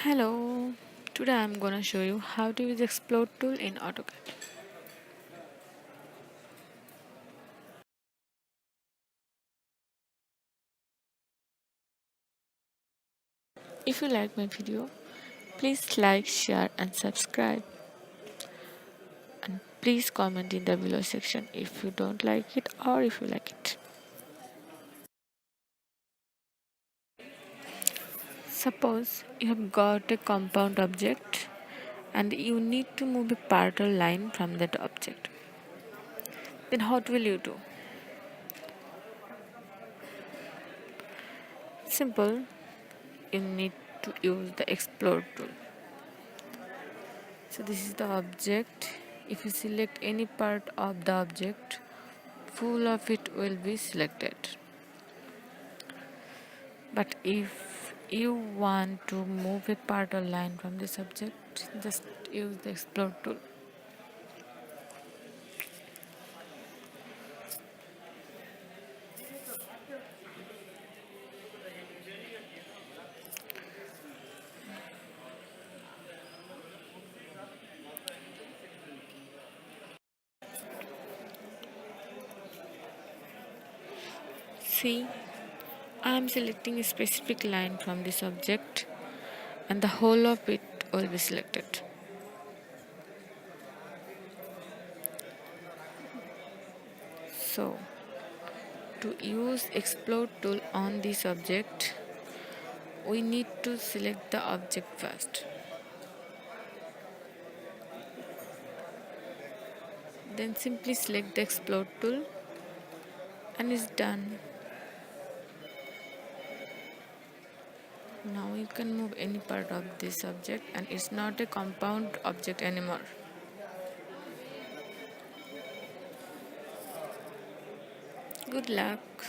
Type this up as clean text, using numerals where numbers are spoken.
Hello, today I'm gonna show you how to use Explode tool in AutoCAD. If you like my video, please like, share and subscribe, and please comment in the below section if you don't like it or if you like it. Suppose you have got a compound object and you need to move a part or line from that object. Then what will you do? Simple, you need to use the Explode tool. So this is the object. If you select any part of the object, full of it will be selected. But if you want to move a part or line from the subject, just use the explode tool. See, I am selecting a specific line from the subject and the whole of it will be selected. So, to use explode tool on the subject, we need to select the object first. Then simply select the explode tool and it's done. Now you can move any part of this object and it's not a compound object anymore. Good luck.